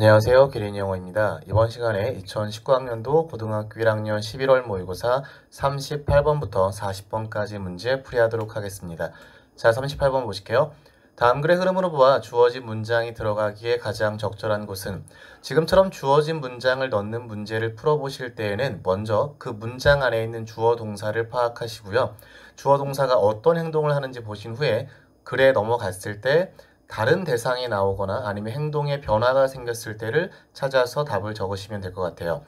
안녕하세요. 기린이 영어입니다. 이번 시간에 2019학년도 고등학교 1학년 11월 모의고사 38번부터 40번까지 문제 풀이하도록 하겠습니다. 자, 38번 보실게요. 다음 글의 흐름으로 보아 주어진 문장이 들어가기에 가장 적절한 곳은 지금처럼 주어진 문장을 넣는 문제를 풀어보실 때에는 먼저 그 문장 안에 있는 주어 동사를 파악하시고요. 주어 동사가 어떤 행동을 하는지 보신 후에 글에 넘어갔을 때 다른 대상이 나오거나 아니면 행동에 변화가 생겼을 때를 찾아서 답을 적으시면 될 것 같아요.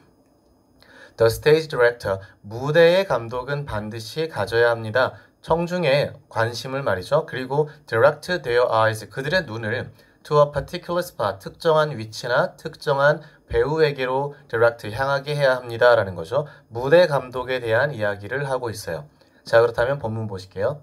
The stage director, 무대의 감독은 반드시 가져야 합니다. 청중의 관심을 말이죠. 그리고 direct their eyes, 그들의 눈을 to a particular spot, 특정한 위치나 특정한 배우에게로 direct, 향하게 해야 합니다. 라는 거죠. 무대 감독에 대한 이야기를 하고 있어요. 자, 그렇다면 본문 보실게요.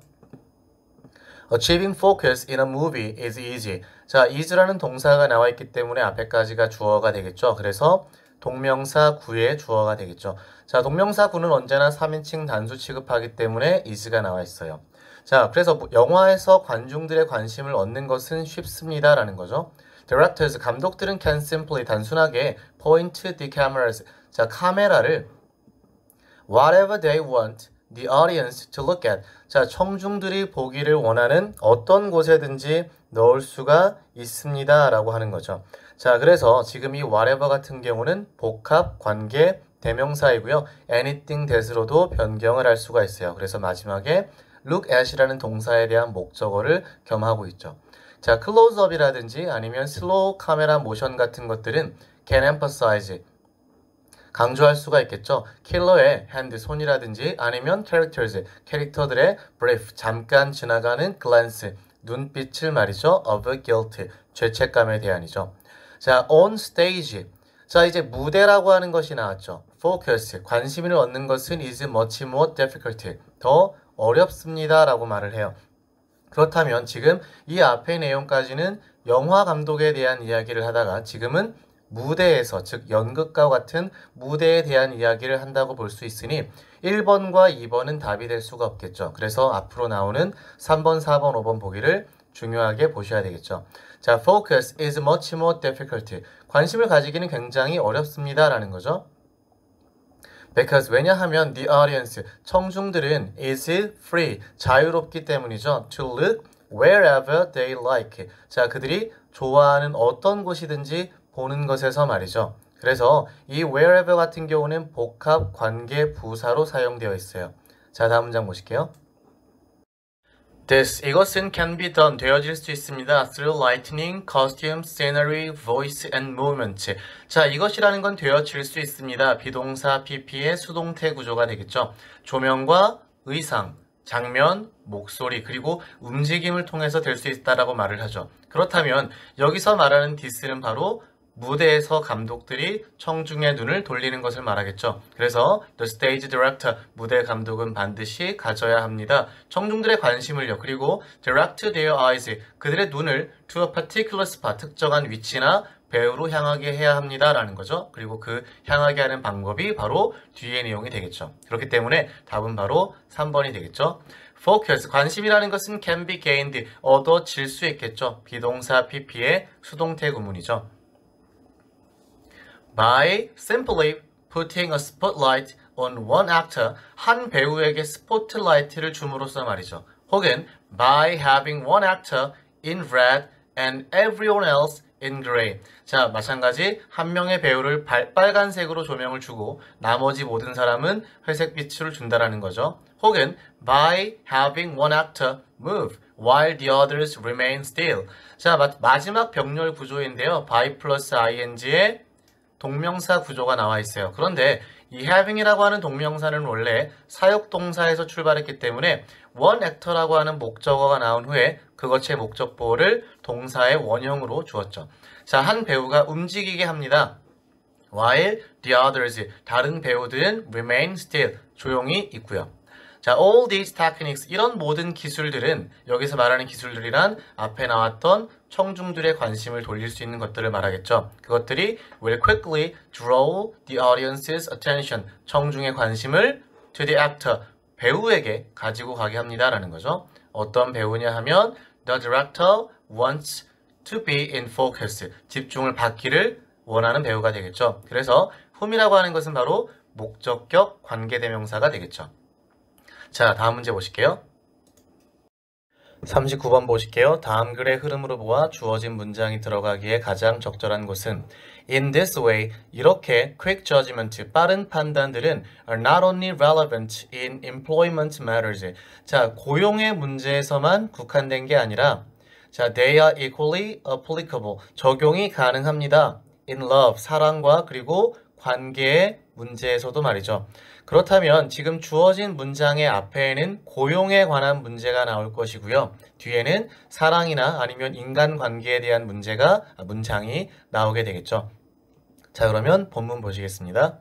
Achieving focus in a movie is easy. 자, is라는 동사가 나와 있기 때문에 앞에까지가 주어가 되겠죠. 그래서 동명사 구의 주어가 되겠죠. 자, 동명사 구는 언제나 3인칭 단수 취급하기 때문에 is가 나와 있어요. 자, 그래서 영화에서 관중들의 관심을 얻는 것은 쉽습니다. 라는 거죠. Directors, 감독들은 can simply, 단순하게 point the cameras, 자, 카메라를 whatever they want the audience to look at. 자, 청중들이 보기를 원하는 어떤 곳에든지 넣을 수가 있습니다. 라고 하는 거죠. 자, 그래서 지금 이 whatever 같은 경우는 복합, 관계, 대명사이고요. anything that으로도 변경을 할 수가 있어요. 그래서 마지막에 look at이라는 동사에 대한 목적어를 겸하고 있죠. 자, close up이라든지 아니면 slow 카메라 모션 같은 것들은 can emphasize, 강조할 수가 있겠죠. 킬러의 hand, 손이라든지 아니면 characters, 캐릭터들의 brief, 잠깐 지나가는 glance, 눈빛을 말이죠. of guilt, 죄책감에 대한이죠. 자, on stage. 자, 이제 무대라고 하는 것이 나왔죠. focus, 관심을 얻는 것은 is much more difficult, 더 어렵습니다. 라고 말을 해요. 그렇다면 지금 이 앞의 내용까지는 영화 감독에 대한 이야기를 하다가 지금은 무대에서, 즉 연극과 같은 무대에 대한 이야기를 한다고 볼 수 있으니 1번과 2번은 답이 될 수가 없겠죠. 그래서 앞으로 나오는 3번, 4번, 5번 보기를 중요하게 보셔야 되겠죠. 자, focus is much more difficult. 관심을 가지기는 굉장히 어렵습니다. 라는 거죠. Because, 왜냐하면 the audience, 청중들은 is free, 자유롭기 때문이죠. To look wherever they like. 자, 그들이 좋아하는 어떤 곳이든지 보는 것에서 말이죠. 그래서 이 wherever 같은 경우는 복합 관계 부사로 사용되어 있어요. 자, 다음 문장 보실게요. This, 이것은 can be done, 되어질 수 있습니다. Through lighting, costume, scenery, voice, and movement. 자, 이것이라는 건 되어질 수 있습니다. 비동사 pp의 수동태 구조가 되겠죠. 조명과 의상, 장면, 목소리, 그리고 움직임을 통해서 될 수 있다라고 말을 하죠. 그렇다면 여기서 말하는 this는 바로 무대에서 감독들이 청중의 눈을 돌리는 것을 말하겠죠. 그래서 the stage director, 무대 감독은 반드시 가져야 합니다. 청중들의 관심을요. 그리고 direct their eyes, 그들의 눈을 to a particular spot, 특정한 위치나 배우로 향하게 해야 합니다. 라는 거죠. 그리고 그 향하게 하는 방법이 바로 뒤의 내용이 되겠죠. 그렇기 때문에 답은 바로 3번이 되겠죠. Focus, 관심이라는 것은 can be gained, 얻어질 수 있겠죠. 비동사 pp의 수동태 구문이죠. By simply putting a spotlight on one actor, 한 배우에게 스포트라이트를 줌으로써 말이죠. 혹은 by having one actor in red and everyone else in gray. 자, 마찬가지 한 명의 배우를 빨간색으로 조명을 주고 나머지 모든 사람은 회색 빛을 준다라는 거죠. 혹은 by having one actor move while the others remain still. 자, 마지막 병렬 구조인데요. by 플러스 ing의 동명사 구조가 나와 있어요. 그런데 이 having이라고 하는 동명사는 원래 사역동사에서 출발했기 때문에 one actor라고 하는 목적어가 나온 후에 그것의 목적보호를 동사의 원형으로 주었죠. 자, 한 배우가 움직이게 합니다. while the others, 다른 배우들은 remain still, 조용히 있고요. 자, all these techniques, 이런 모든 기술들은, 여기서 말하는 기술들이란 앞에 나왔던 청중들의 관심을 돌릴 수 있는 것들을 말하겠죠. 그것들이 will quickly draw the audience's attention, 청중의 관심을 to the actor, 배우에게 가지고 가게 합니다. 라는 거죠. 어떤 배우냐 하면 the director wants to be in focus, 집중을 받기를 원하는 배우가 되겠죠. 그래서 whom이라고 하는 것은 바로 목적격 관계대명사가 되겠죠. 자, 다음 문제 보실게요. 39번 보실게요. 다음 글의 흐름으로 보아 주어진 문장이 들어가기에 가장 적절한 곳은 In this way, 이렇게 quick judgment, 빠른 판단들은 are not only relevant in employment matters. 자, 고용의 문제에서만 국한된 게 아니라 자, they are equally applicable. 적용이 가능합니다. In love, 사랑과 그리고 관계의 문제에서도 말이죠. 그렇다면 지금 주어진 문장의 앞에는 고용에 관한 문제가 나올 것이고요. 뒤에는 사랑이나 아니면 인간관계에 대한 문장이 나오게 되겠죠. 자, 그러면 본문 보시겠습니다.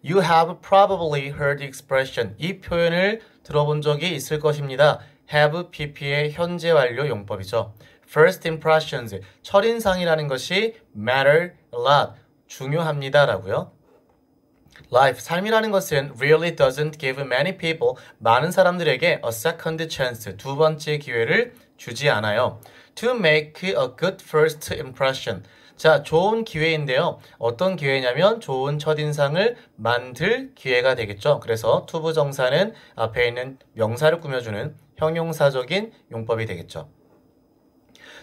You have probably heard the expression. 이 표현을 들어본 적이 있을 것입니다. have pp의 현재 완료 용법이죠. First impressions. 첫인상이라는 것이 matter a lot. 중요합니다. 라고요. Life, 삶이라는 것은 really doesn't give many people, 많은 사람들에게 a second chance, 두 번째 기회를 주지 않아요. To make a good first impression. 자, 좋은 기회인데요. 어떤 기회냐면 좋은 첫인상을 만들 기회가 되겠죠. 그래서 투부정사는 앞에 있는 명사를 꾸며주는 형용사적인 용법이 되겠죠.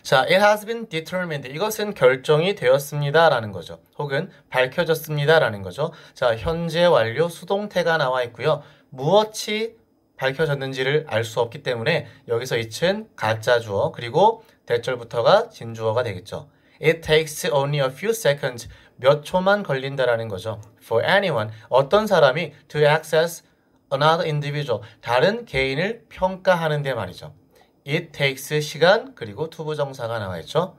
자, it has been determined. 이것은 결정이 되었습니다. 라는 거죠. 혹은 밝혀졌습니다. 라는 거죠. 자, 현재 완료 수동태가 나와 있고요. 무엇이 밝혀졌는지를 알 수 없기 때문에 여기서 it은 가짜 주어 그리고 대절부터가 진주어가 되겠죠. It takes only a few seconds. 몇 초만 걸린다라는 거죠. For anyone, 어떤 사람이 to access another individual. 다른 개인을 평가하는 데 말이죠. It takes 시간 그리고 투부정사가 나와 있죠.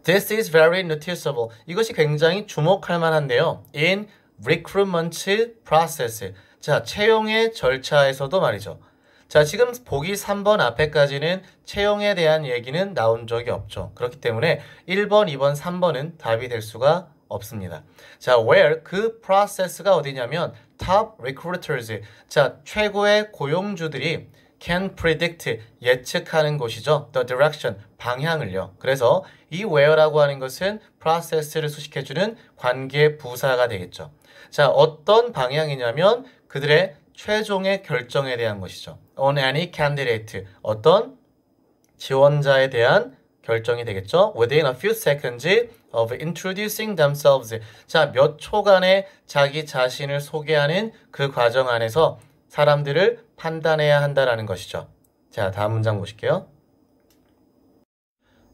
This is very noticeable. 이것이 굉장히 주목할 만한데요. In recruitment process. 자, 채용의 절차에서도 말이죠. 자, 지금 보기 3번 앞에까지는 채용에 대한 얘기는 나온 적이 없죠. 그렇기 때문에 1번, 2번, 3번은 답이 될 수가 없습니다. 자, where 그 process가 어디냐면 top recruiters. 자, 최고의 고용주들이 can predict, 예측하는 곳이죠. The direction, 방향을요. 그래서 이 where라고 하는 것은 process를 수식해주는 관계 부사가 되겠죠. 자, 어떤 방향이냐면 그들의 최종의 결정에 대한 것이죠. On any candidate, 어떤 지원자에 대한 결정이 되겠죠. Within a few seconds of introducing themselves. 자, 몇 초간의 자기 자신을 소개하는 그 과정 안에서 사람들을 판단해야 한다라는 것이죠. 자, 다음 문장 보실게요.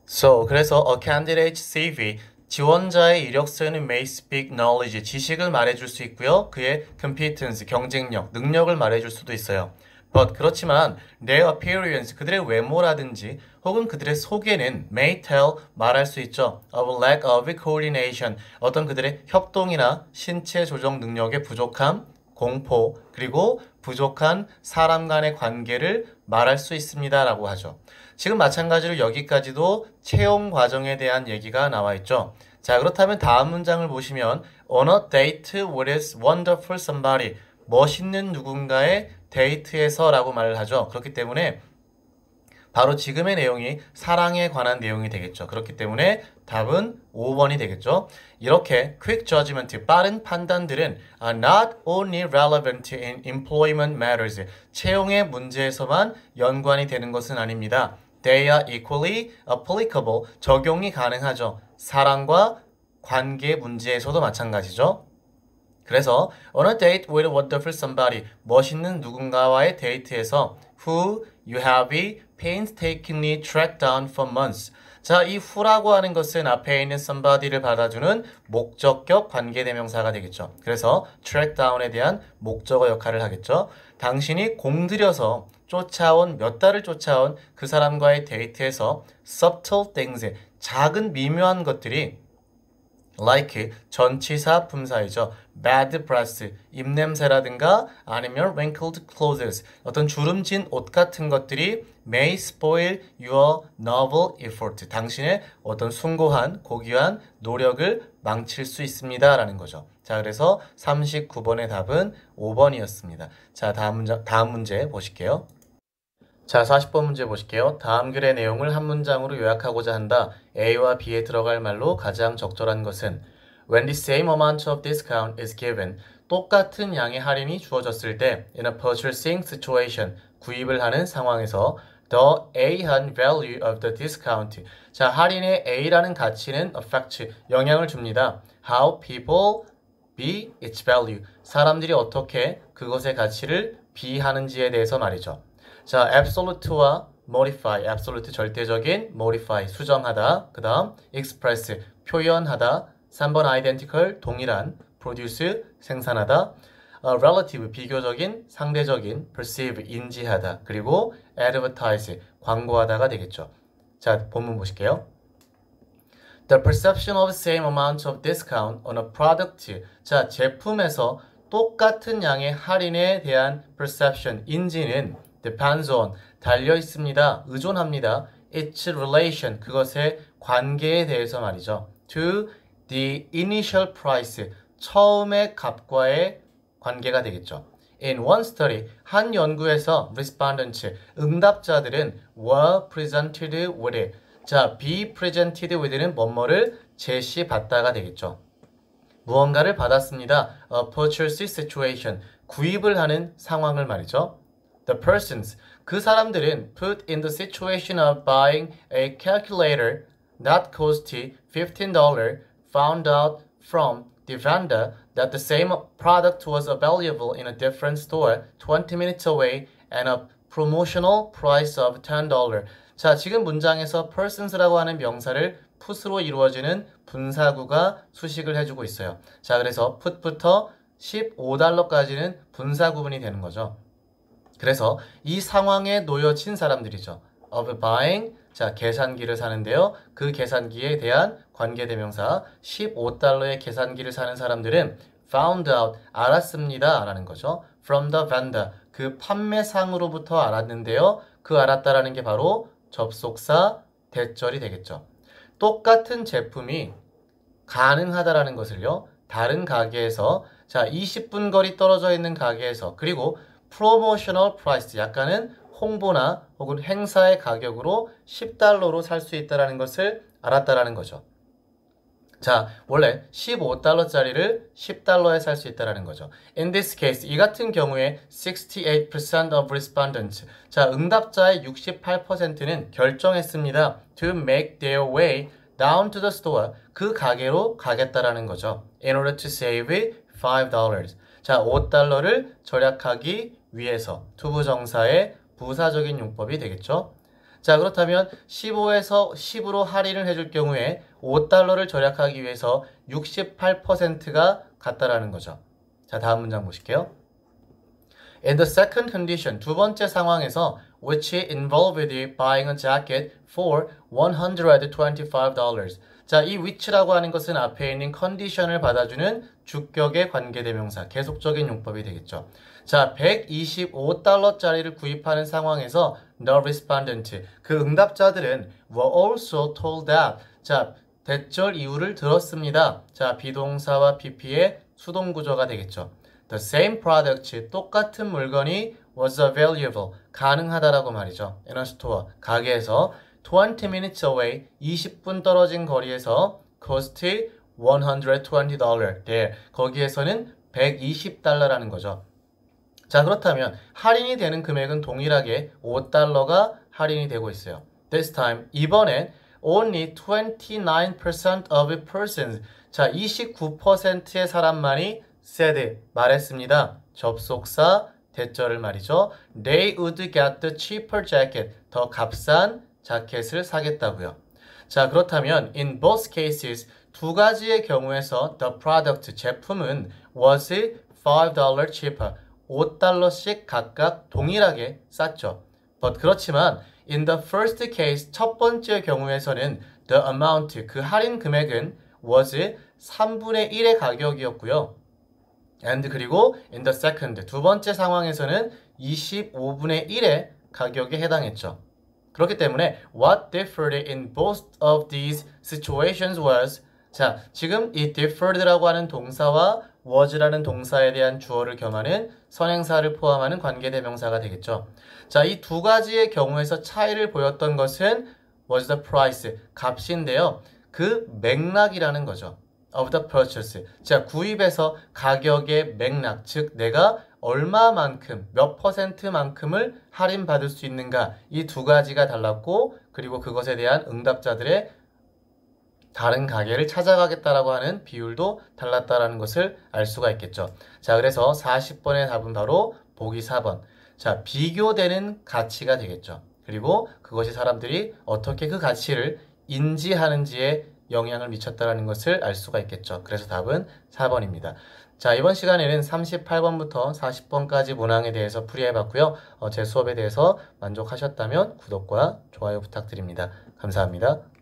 So, 그래서 a candidate's CV, 지원자의 이력서에는 may speak knowledge, 지식을 말해줄 수 있고요. 그의 competence, 경쟁력, 능력을 말해줄 수도 있어요. But 그렇지만 their appearance, 그들의 외모라든지 혹은 그들의 소개는 may tell, 말할 수 있죠. of lack of coordination, 어떤 그들의 협동이나 신체 조정 능력의 부족함, 공포, 그리고 부족한 사람 간의 관계를 말할 수 있습니다. 라고 하죠. 지금 마찬가지로 여기까지도 채용 과정에 대한 얘기가 나와 있죠. 자, 그렇다면 다음 문장을 보시면 On a date with wonderful somebody, 멋있는 누군가의 데이트에서 라고 말을 하죠. 그렇기 때문에 바로 지금의 내용이 사랑에 관한 내용이 되겠죠. 그렇기 때문에 답은 5번이 되겠죠. 이렇게 quick judgment, 빠른 판단들은 are not only relevant in employment matters, 채용의 문제에서만 연관이 되는 것은 아닙니다. They are equally applicable, 적용이 가능하죠. 사랑과 관계 문제에서도 마찬가지죠. 그래서 on a date with a wonderful somebody, 멋있는 누군가와의 데이트에서 who you have painstakingly tracked down for months. 자, 이 who라고 하는 것은 앞에 있는 somebody를 받아주는 목적격 관계대명사가 되겠죠. 그래서 track down에 대한 목적어 역할을 하겠죠. 당신이 공들여서 쫓아온, 몇 달을 쫓아온 그 사람과의 데이트에서 subtle things, 작은 미묘한 것들이 like, 전치사 품사이죠. bad breath, 입냄새라든가 아니면 wrinkled clothes, 어떤 주름진 옷 같은 것들이 may spoil your noble effort, 당신의 어떤 숭고한, 고귀한 노력을 망칠 수 있습니다. 라는 거죠. 자, 그래서 39번의 답은 5번이었습니다. 자, 다음 문제 보실게요. 자, 40번 문제 보실게요. 다음 글의 내용을 한 문장으로 요약하고자 한다. A와 B에 들어갈 말로 가장 적절한 것은 When the same amount of discount is given, 똑같은 양의 할인이 주어졌을 때 in a purchasing situation, 구입을 하는 상황에서 the A한 value of the discount, 자, 할인의 A라는 가치는 affect, 영향을 줍니다. How people B its value, 사람들이 어떻게 그것의 가치를 비하는지에 대해서 말이죠. 자, absolute와 modify, absolute 절대적인, modify 수정하다, 그 다음 express 표현하다, 3번 identical 동일한, produce 생산하다, relative 비교적인, 상대적인, perceive 인지하다, 그리고 advertise 광고하다가 되겠죠. 자, 본문 보실게요. The perception of same amount of discount on a product. 자, 제품에서 똑같은 양의 할인에 대한 perception, 인지는 depends on, 달려 있습니다. 의존합니다. its relation, 그것의 관계에 대해서 말이죠. to the initial price, 처음의 값과의 관계가 되겠죠. In one study, 한 연구에서 respondents, 응답자들은 were presented with, 자, be presented with는 뭐뭐를 제시받다가 되겠죠. 무언가를 받았습니다. A purchase situation, 구입을 하는 상황을 말이죠. The persons, 그 사람들은 put in the situation of buying a calculator that cost $15, found out from the vendor that the same product was available in a different store 20 minutes away and a promotional price of $10. 자, 지금 문장에서 persons라고 하는 명사를 put으로 이루어지는 분사구가 수식을 해주고 있어요. 자, 그래서 put부터 $15까지는 분사 구분이 되는 거죠. 그래서 이 상황에 놓여진 사람들이죠. of buying, 자, 계산기를 사는데요. 그 계산기에 대한 관계대명사 15달러의 계산기를 사는 사람들은 found out, 알았습니다 라는 거죠. from the vendor, 그 판매상으로부터 알았는데요. 그 알았다라는 게 바로 접속사 대절이 되겠죠. 똑같은 제품이 가능하다라는 것을요. 다른 가게에서, 자, 20분 거리 떨어져 있는 가게에서, 그리고 promotional price, 약간은 홍보나 혹은 행사의 가격으로 10달러로 살 수 있다는 것을 알았다라는 거죠. 자, 원래 15달러짜리를 10달러에 살 수 있다는 거죠. In this case, 이 같은 경우에 68% of respondents, 자, 응답자의 68%는 결정했습니다. To make their way down to the store, 그 가게로 가겠다라는 거죠. In order to save $5. 자, 5달러를 절약하기 위해서 투부정사의 부사적인 용법이 되겠죠. 자, 그렇다면 15에서 10으로 할인을 해줄 경우에 5달러를 절약하기 위해서 68%가 같다라는 거죠. 자, 다음 문장 보실게요. In the second condition, 두 번째 상황에서 which involved buying a jacket for $125. 자, 이 which라고 하는 것은 앞에 있는 컨디션을 받아주는 주격의 관계대명사, 계속적인 용법이 되겠죠. 자, 125달러짜리를 구입하는 상황에서 the respondent, 그 응답자들은 were also told that, 자, 대절 이유를 들었습니다. 자, 비동사와 pp의 수동구조가 되겠죠. The same product, 똑같은 물건이 was available, 가능하다라고 말이죠. In a store, 가게에서 20 minutes away, 20분 떨어진 거리에서 cost $120. there, 거기에서는 120달러라는 거죠. 자, 그렇다면 할인이 되는 금액은 동일하게 5달러가 할인이 되고 있어요. This time, 이번엔 only 29% of persons, 자, 29%의 사람만이 said, 말했습니다. 접속사 대절을 말이죠. They would get the cheaper jacket, 더 값싼 자켓을 사겠다고요. 자, 그렇다면 in both cases, 두 가지의 경우에서 the product, 제품은 was $5 cheaper, 5달러씩 각각 동일하게 쌌죠. But 그렇지만 in the first case, 첫 번째 경우에서는 the amount, 그 할인 금액은 was 3분의 1의 가격이었고요. and 그리고 in the second, 두 번째 상황에서는 25분의 1의 가격에 해당했죠. 그렇기 때문에 what differed in both of these situations was, 자, 지금 이 differed라고 하는 동사와 was라는 동사에 대한 주어를 겸하는 선행사를 포함하는 관계대명사가 되겠죠. 자, 이 두 가지의 경우에서 차이를 보였던 것은 was the price, 값인데요. 그 맥락이라는 거죠. of the purchase. 자, 구입에서 가격의 맥락, 즉 내가 얼마만큼, 몇 %만큼을 할인받을 수 있는가, 이 두 가지가 달랐고, 그리고 그것에 대한 응답자들의 다른 가게를 찾아가겠다라고 하는 비율도 달랐다라는 것을 알 수가 있겠죠. 자, 그래서 40번의 답은 바로 보기 4번. 자, 비교되는 가치가 되겠죠. 그리고 그것이 사람들이 어떻게 그 가치를 인지하는지에 영향을 미쳤다라는 것을 알 수가 있겠죠. 그래서 답은 4번입니다. 자, 이번 시간에는 38번부터 40번까지 문항에 대해서 풀이해봤고요. 제 수업에 대해서 만족하셨다면 구독과 좋아요 부탁드립니다. 감사합니다.